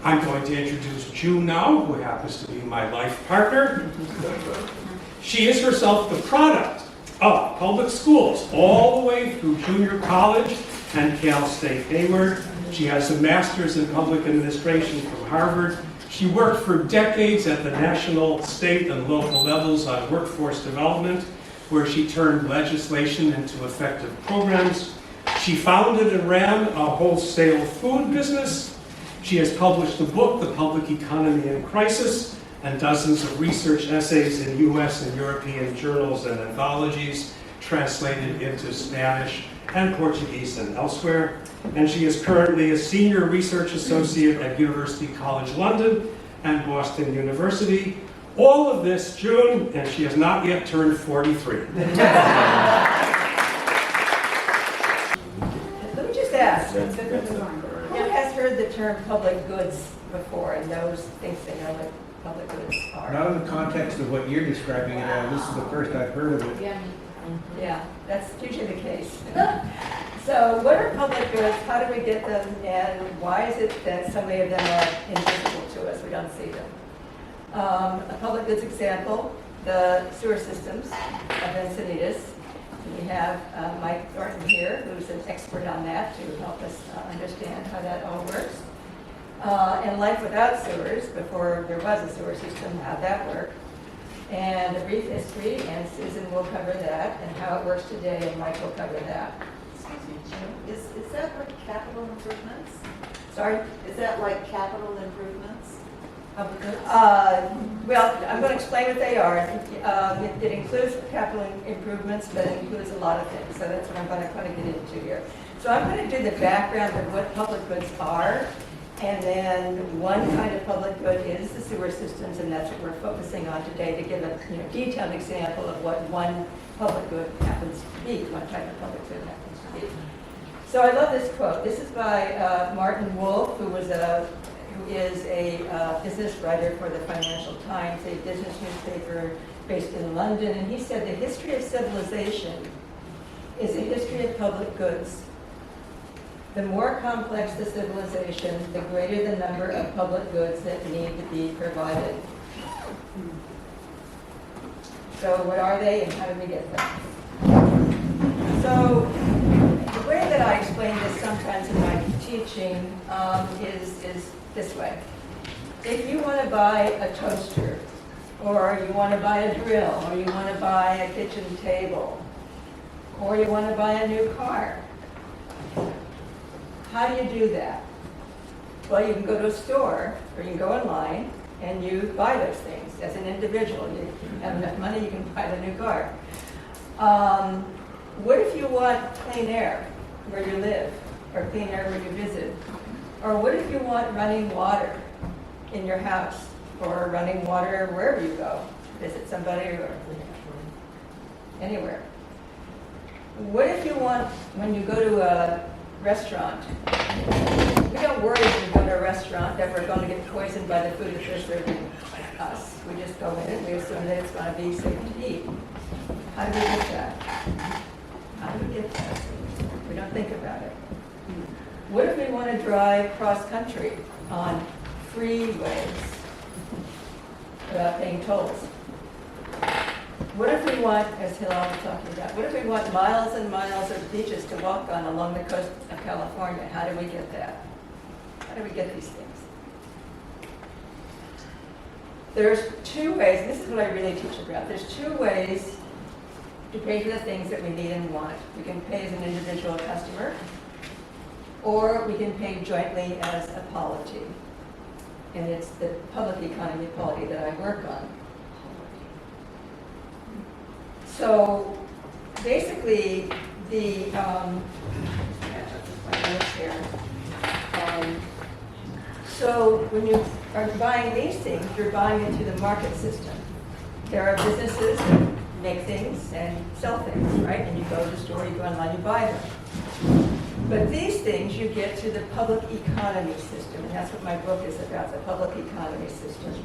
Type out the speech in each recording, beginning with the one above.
I'm going to introduce June now, who happens to be my life partner. She is herself the product of public schools all the way through junior college and Cal State Hayward. She has a master's in public administration from Harvard. She worked for decades at the national, state, and local levels on workforce development, where she turned legislation into effective programs. She founded and ran a wholesale food business. She has published a book, The Public Economy in Crisis, and dozens of research essays in US and European journals and anthologies, translated into Spanish and Portuguese and elsewhere. And she is currently a senior research associate at University College London and Boston University. All of this, June, and she has not yet turned 43. Let me just ask, who has heard the term public goods before and knows, thinks they know what public goods are? Not in the context of what you're describing it as. This is the first I've heard of it. Yeah, that's usually the case. So what are public goods? How do we get them? And why is it that so many of them are invisible to us? We don't see them. A public goods example, the sewer systems of Encinitas. We have Mike Thornton here, who's an expert on that to help us understand how that all works. And life without sewers, before there was a sewer system, how that worked. And a brief history, and Susan will cover that, and how it works today, and Mike will cover that. Excuse me, Jim. Is that like capital improvements? Sorry? Is that like capital improvements? Public goods? Well, I'm going to explain what they are. It includes capital improvements, but it includes a lot of things. So that's what I'm going to kind of get into here. So I'm going to do the background of what public goods are, and then one kind of public good is the sewer systems, and that's what we're focusing on today to give a detailed example of what one public good happens to be, one type of public good happens to be. So I love this quote. This is by Martin Wolf, who is a business writer for the Financial Times, a business newspaper based in London, and he said, the history of civilization is a history of public goods. The more complex the civilization, the greater the number of public goods that need to be provided. So what are they and how do we get them? So the way that I explain this sometimes in my teaching is this way. If you want to buy a toaster, or you want to buy a drill, or you want to buy a kitchen table, or you want to buy a new car, how do you do that? Well, you can go to a store, or you can go online, and you buy those things as an individual. You have enough money, you can buy the new car. What if you want clean air where you live, or clean air where you visit? Or what if you want running water in your house, or running water wherever you go, visit somebody, or anywhere? What if you want, when you go to a restaurant, we don't worry when we go to a restaurant that we're going to get poisoned by the food that they're serving us. We just go in and we assume that it's going to be safe to eat. How do we get that? How do we get that? We don't think about it. What if we want to drive cross-country on freeways without paying tolls? What if we want, as Hilal was talking about, what if we want miles and miles of beaches to walk on along the coast of California? How do we get that? How do we get these things? There's two ways, and this is what I really teach about. There's two ways to pay for the things that we need and want. We can pay as an individual customer, or we can pay jointly as a polity. And it's the public economy polity that I work on. So basically, so when you are buying these things, you're buying into the market system. There are businesses that make things and sell things, right? And you go to the store, you go online, you buy them. But these things you get to the public economy system, and that's what my book is about, the public economy system.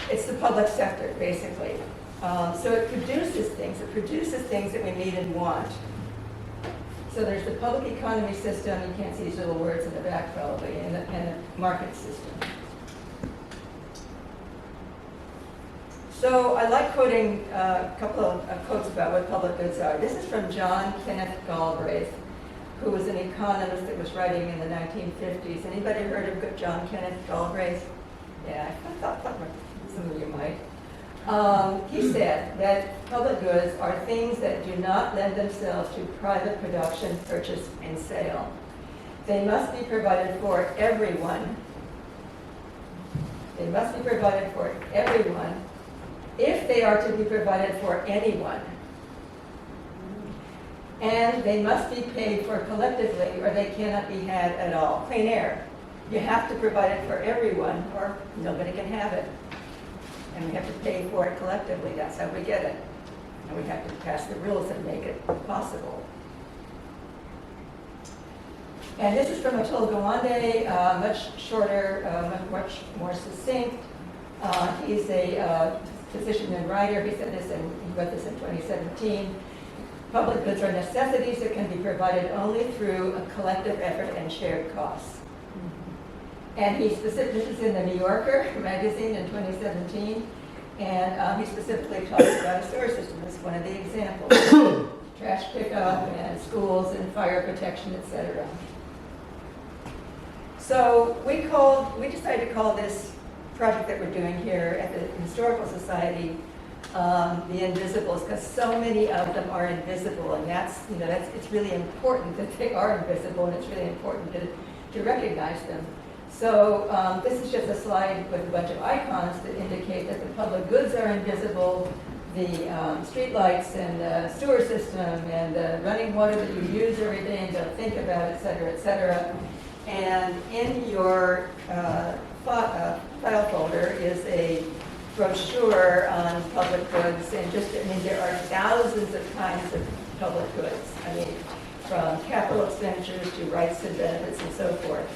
It's the public sector, basically. So it produces things that we need and want. So there's the public economy system, you can't see these little words in the back probably, and the market system. So I like quoting a couple of quotes about what public goods are. This is from John Kenneth Galbraith, who was an economist that was writing in the 1950s. Anybody heard of John Kenneth Galbraith? Yeah, I thought some of you might. He said that public goods are things that do not lend themselves to private production, purchase, and sale. They must be provided for everyone. They must be provided for everyone if they are to be provided for anyone. And they must be paid for collectively or they cannot be had at all. Clean air. You have to provide it for everyone or nobody can have it. And we have to pay for it collectively. That's how we get it. And we have to pass the rules that make it possible. And this is from Atul Gawande, much shorter, much more succinct. He's a physician and writer. He said this, and he wrote this in 2017. Public goods are necessities that can be provided only through a collective effort and shared costs. And he specific, this is in the New Yorker magazine in 2017, and he specifically talks about a sewer system as one of the examples. Trash pickup and schools and fire protection, etc. So we decided to call this project that we're doing here at the Historical Society the Invisibles, because so many of them are invisible, and it's really important that they are invisible, and it's really important to recognize them. So this is just a slide with a bunch of icons that indicate that the public goods are invisible, the street lights and the sewer system and the running water that you use every day and don't think about, et cetera, et cetera. And in your file folder is a brochure on public goods, and there are thousands of kinds of public goods. I mean, from capital expenditures to rights and benefits and so forth.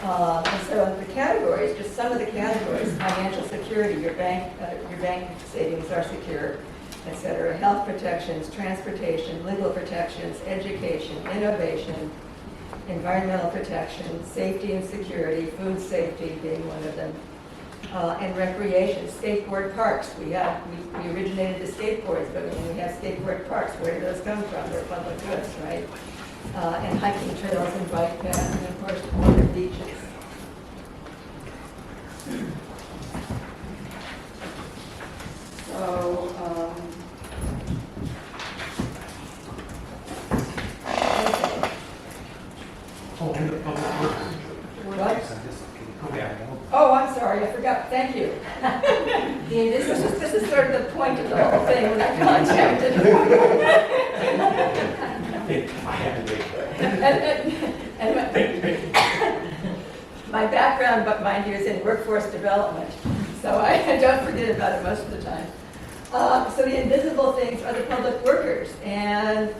And so the categories, just some of the categories: financial security, your bank savings are secure, etc. Health protections, transportation, legal protections, education, innovation, environmental protection, safety and security, food safety being one of them, and recreation, skateboard parks. We originated the skateboards, but when we have skateboard parks, where do those come from? They're public goods, right? And hiking trails and bike paths, and of course, water beaches. So, Oh, and the public works. what? Okay. Oh, I'm sorry, I forgot. Thank you. This is sort of the point of the whole thing when I contacted I had to wait. my background, but mind you, is in workforce development, so I don't forget about it most of the time. So the invisible things are the public workers, and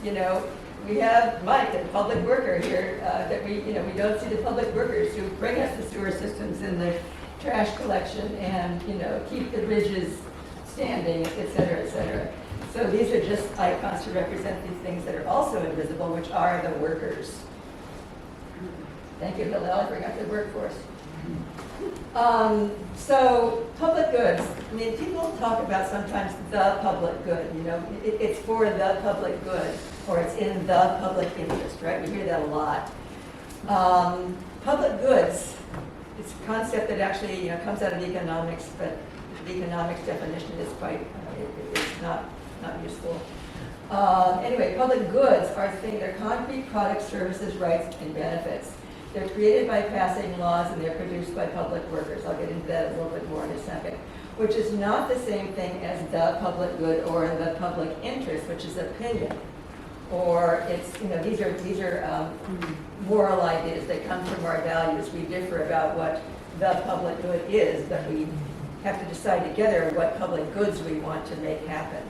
we have Mike, a public worker here, that we don't see the public workers who bring us the sewer systems and the trash collection and keep the bridges standing, et cetera, et cetera. So these are just icons to represent these things that are also invisible, which are the workers. Thank you, Hillel, bring up the workforce. So public goods. I mean, people talk about sometimes the public good. It's for the public good, or it's in the public interest, right? We hear that a lot. Public goods. It's a concept that actually comes out of economics, but the economics definition is quite it's not useful. Anyway, public goods are things. They're concrete products, services, rights, and benefits. They're created by passing laws, and they're produced by public workers. I'll get into that a little bit more in a second. Which is not the same thing as the public good or the public interest, which is opinion. Or it's these are moral ideas. They come from our values. We differ about what the public good is, but we have to decide together what public goods we want to make happen.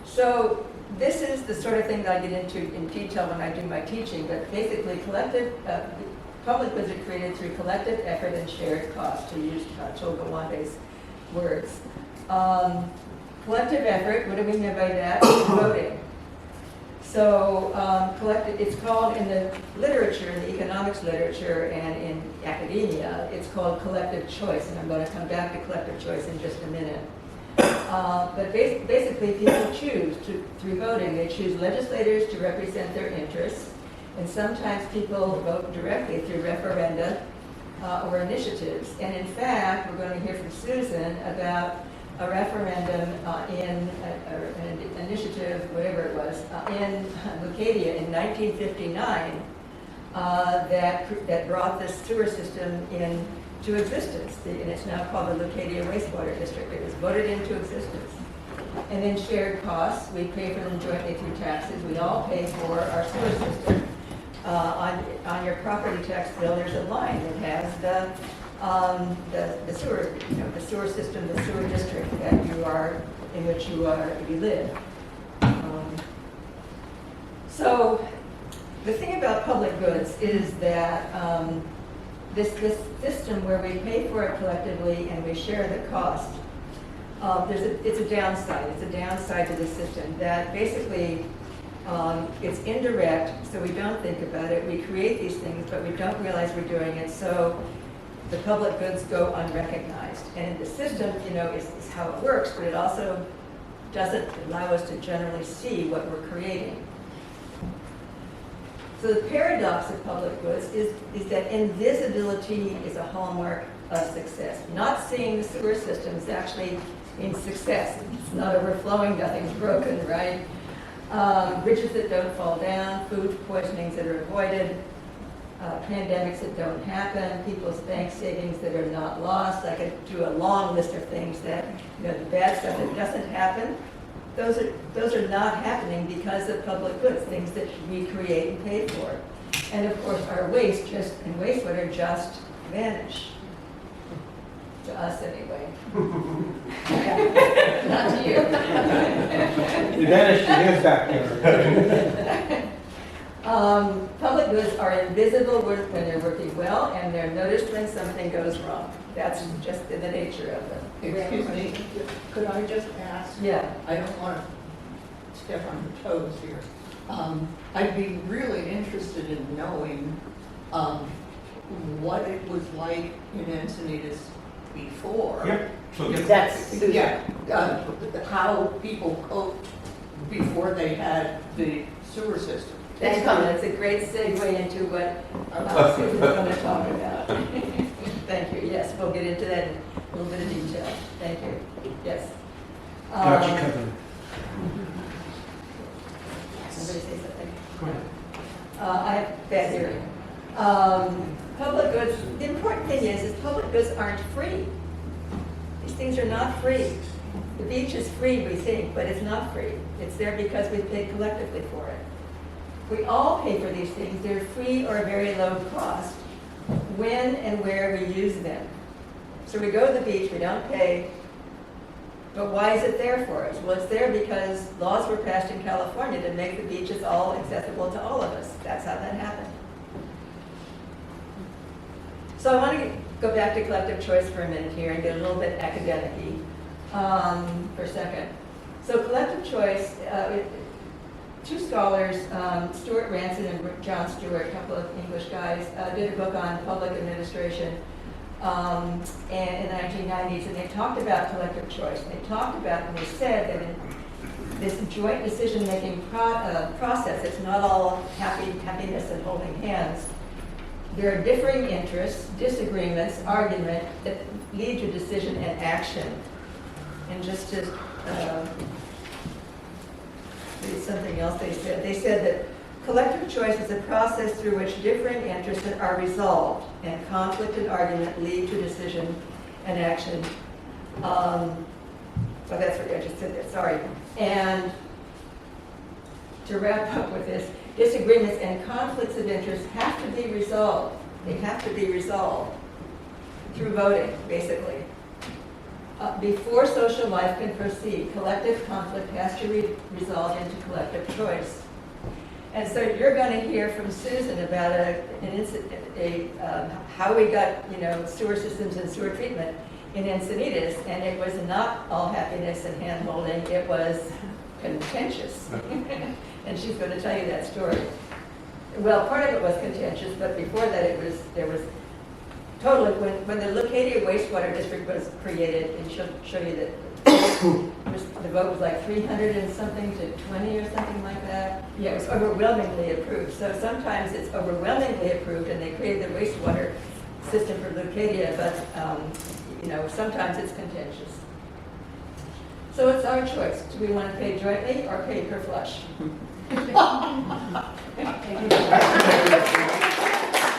So this is the sort of thing that I get into in detail when I do my teaching, but basically public goods are created through collective effort and shared cost, to use Atul Gawande's words. Collective effort, what do we mean by that? Voting. So it's called in the literature, in the economics literature and in academia, it's called collective choice, and I'm going to come back to collective choice in just a minute. But basically people choose, through voting, they choose legislators to represent their interests, and sometimes people vote directly through referenda or initiatives. And in fact, we're going to hear from Susan about a referendum an initiative, whatever it was, in Leucadia in 1959 that brought the sewer system into existence. And it's now called the Leucadia Wastewater District. It was voted into existence. And then shared costs, we pay for them jointly through taxes. We all pay for our sewer system. On your property tax bill, there's a line that has the sewer, the sewer system, the sewer district that in which you live. So the thing about public goods is that this system where we pay for it collectively and we share the cost, it's a downside. It's a downside to the system that basically it's indirect, so we don't think about it. We create these things, but we don't realize we're doing it. So the public goods go unrecognized. And the system, is how it works, but it also doesn't allow us to generally see what we're creating. So the paradox of public goods is that invisibility is a hallmark of success. Not seeing the sewer system is actually in success. It's not overflowing, nothing's broken, right? Bridges that don't fall down, food poisonings that are avoided, pandemics that don't happen, people's bank savings that are not lost. I could do a long list of things that, the bad stuff that doesn't happen. Those are not happening because of public goods, things that we create and pay for. And of course, our waste and wastewater just vanish. To us, anyway. Not to you. It vanished to his back there. Public goods are invisible when they're working well, and they're noticed when something goes wrong. That's just in the nature of them. Excuse me, could I just ask? Yeah. I don't want to step on your toes here. I'd be really interested in knowing what it was like in Encinitas before. Yep. So That's, yeah, how people coped before they had the sewer system. Thank you. That's a great segue into what Susan's going to talk about. Thank you. Yes, we'll get into that in a little bit of detail. Thank you. Yes. Got you covered. Somebody say something? Go ahead. I have bad hearing. Public goods, the important thing is public goods aren't free. These things are not free. The beach is free, we think, but it's not free. It's there because we pay collectively for it. We all pay for these things. They're free or very low cost when and where we use them. So we go to the beach, we don't pay, but why is it there for us? Well, it's there because laws were passed in California to make the beaches all accessible to all of us. That's how that happened. So I want to go back to collective choice for a minute here and get a little bit academic-y for a second. So collective choice, two scholars, Stuart Ranson and John Stewart, a couple of English guys, did a book on public administration in the 1990s, and they talked about collective choice. And they talked about, and they said that in this joint decision-making process, it's not all happiness and holding hands. There are differing interests, disagreements, argument that lead to decision and action. And just to read something else they said that collective choice is a process through which different interests are resolved and conflict and argument lead to decision and action. Well, that's what I just said there, sorry. And to wrap up with this, disagreements and conflicts of interest have to be resolved. They have to be resolved through voting, basically. Before social life can proceed, collective conflict has to be resolved into collective choice. And so you're going to hear from Susan about how we got sewer systems and sewer treatment in Encinitas, and it was not all happiness and hand-holding. It was contentious. And she's going to tell you that story. Well, part of it was contentious, but before that there was totally, when the Leucadia wastewater district was created, and she'll show you that the vote was like 300 and something to 20 or something like that. Yeah, it was overwhelmingly approved. So sometimes it's overwhelmingly approved and they created the wastewater system for Leucadia, but sometimes it's contentious. So it's our choice. Do we want to pay jointly or pay per flush? Thank you.